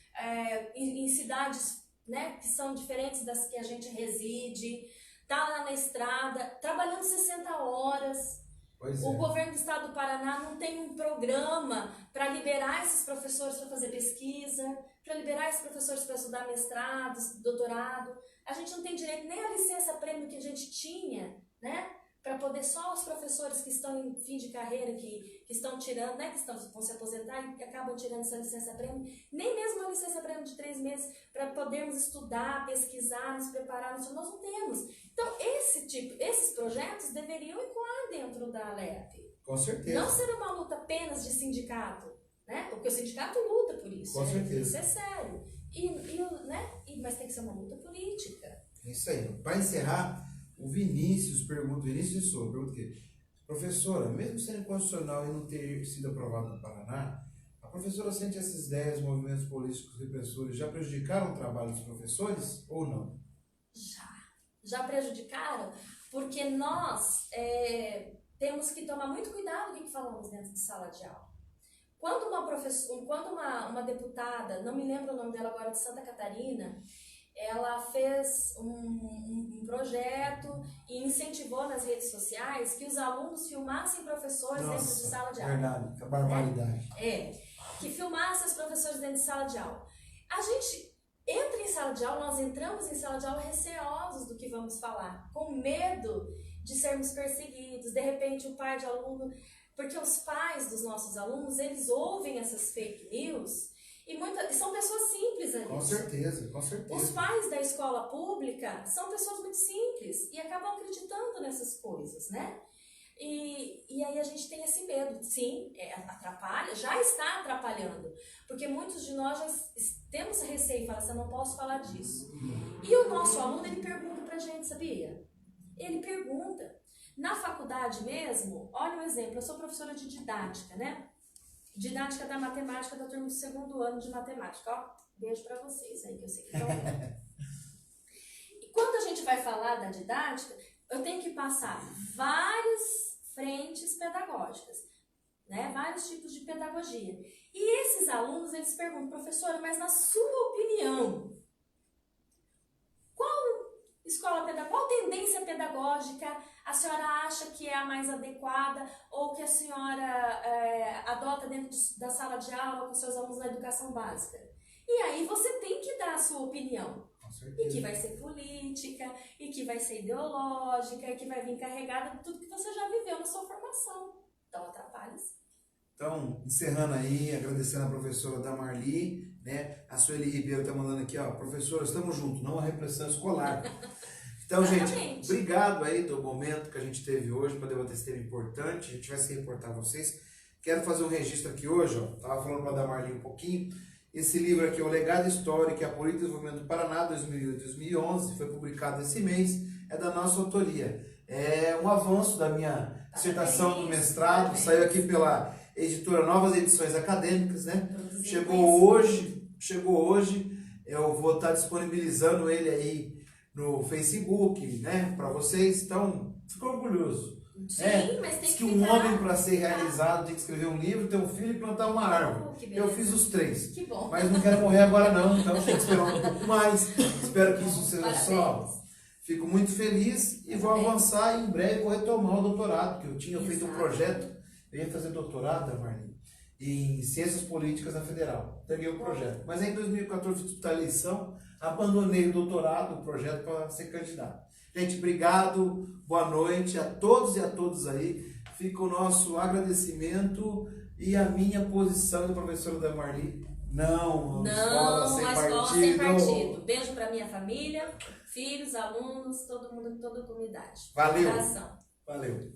em cidades, né, que são diferentes das que a gente reside, tá lá na estrada, trabalhando 60 horas. Pois O é. governo do estado do Paraná não tem um programa para liberar esses professores para fazer pesquisa, para liberar esses professores para estudar mestrado, doutorado. A gente não tem direito nem à licença-prêmio que a gente tinha, né? Para poder só os professores que estão em fim de carreira, que estão tirando, né? Que vão se aposentar e acabam tirando essa licença-prêmio, nem mesmo uma licença-prêmio de 3 meses para podermos estudar, pesquisar, nos preparar, nós não temos. Então, esses projetos deveriam ecoar dentro da LEP. Com certeza. Não ser uma luta apenas de sindicato, né? Porque o sindicato luta por isso. Com certeza. Isso é sério. Mas tem que ser uma luta política. É isso aí. Para encerrar, o Vinícius pergunta o quê? Professora, mesmo sendo inconstitucional e não ter sido aprovado no Paraná, a professora sente essas ideias, movimentos políticos repressores já prejudicaram o trabalho dos professores ou não? Já prejudicaram, porque nós temos que tomar muito cuidado com o que falamos dentro de sala de aula. Quando uma deputada, não me lembro o nome dela agora, de Santa Catarina, ela fez um projeto e incentivou nas redes sociais que os alunos filmassem professores dentro de sala de aula. Verdade, que barbaridade. Que filmassem os professores dentro de sala de aula. A gente entra em sala de aula, nós entramos em sala de aula receosos do que vamos falar, com medo de sermos perseguidos, de repente o pai de aluno, porque os pais dos nossos alunos, eles ouvem essas fake news e são pessoas simples ali. Com certeza, com certeza. Os pais da escola pública são pessoas muito simples e acabam acreditando nessas coisas, né? E aí a gente tem esse medo, sim, atrapalha, já está atrapalhando, porque muitos de nós já temos receio, fala assim, eu não posso falar disso. E o nosso aluno, ele pergunta pra gente, sabia? Ele pergunta. Na faculdade mesmo, olha um exemplo, eu sou professora de didática, né? Didática da matemática da turma do 2º ano de matemática. Ó, beijo pra vocês aí, que eu sei que estão vendo. E quando a gente vai falar da didática, eu tenho que passar várias frentes pedagógicas, né? Vários tipos de pedagogia. E esses alunos, eles perguntam, professora, mas na sua opinião, qual escola pedagógica, qual tendência pedagógica a senhora acha que é a mais adequada ou que a senhora adota dentro da sala de aula com seus alunos na educação básica? E aí você tem que dar a sua opinião. E que vai ser política, e que vai ser ideológica, e que vai vir carregada de tudo que você já viveu na sua formação. Então, atrapalha-se. Então, encerrando aí, agradecendo a professora Damarli, né? A Sueli Ribeiro tá mandando aqui, ó, professora, estamos juntos, não a repressão escolar. Então, gente, obrigado aí do momento que a gente teve hoje para debater esse tema importante. A gente vai se reportar a vocês. Quero fazer um registro aqui hoje, ó. Tava falando para a Damarli um pouquinho. Esse livro aqui, O Legado Histórico e a Política de Desenvolvimento do Paraná, 2008-2011, foi publicado esse mês, é da nossa autoria. É um avanço da minha dissertação do mestrado, saiu aqui pela editora Novas Edições Acadêmicas, né? Chegou hoje, eu vou estar disponibilizando ele aí no Facebook, né, para vocês, então, fico orgulhoso. Sim, mas tem diz que que um homem, para ser realizado, tem que escrever um livro, ter um filho e plantar uma árvore. Eu fiz os 3. Que bom. Mas não quero morrer agora não, então tem que esperar um pouco mais. Espero que isso seja só. Fico muito feliz e vou avançar e em breve vou retomar o doutorado, porque eu tinha feito um projeto, eu ia fazer doutorado, Marli, em Ciências Políticas na Federal. Peguei o projeto. Mas aí em 2014 fiz a eleição, abandonei o doutorado, o projeto, para ser candidato. Gente, obrigado, boa noite a todos e a todas aí. Fica o nosso agradecimento e a minha posição do professor Damarli. Não, a escola sem partido. Beijo para minha família, filhos, alunos, todo mundo, toda a comunidade. Valeu. Abração. Valeu.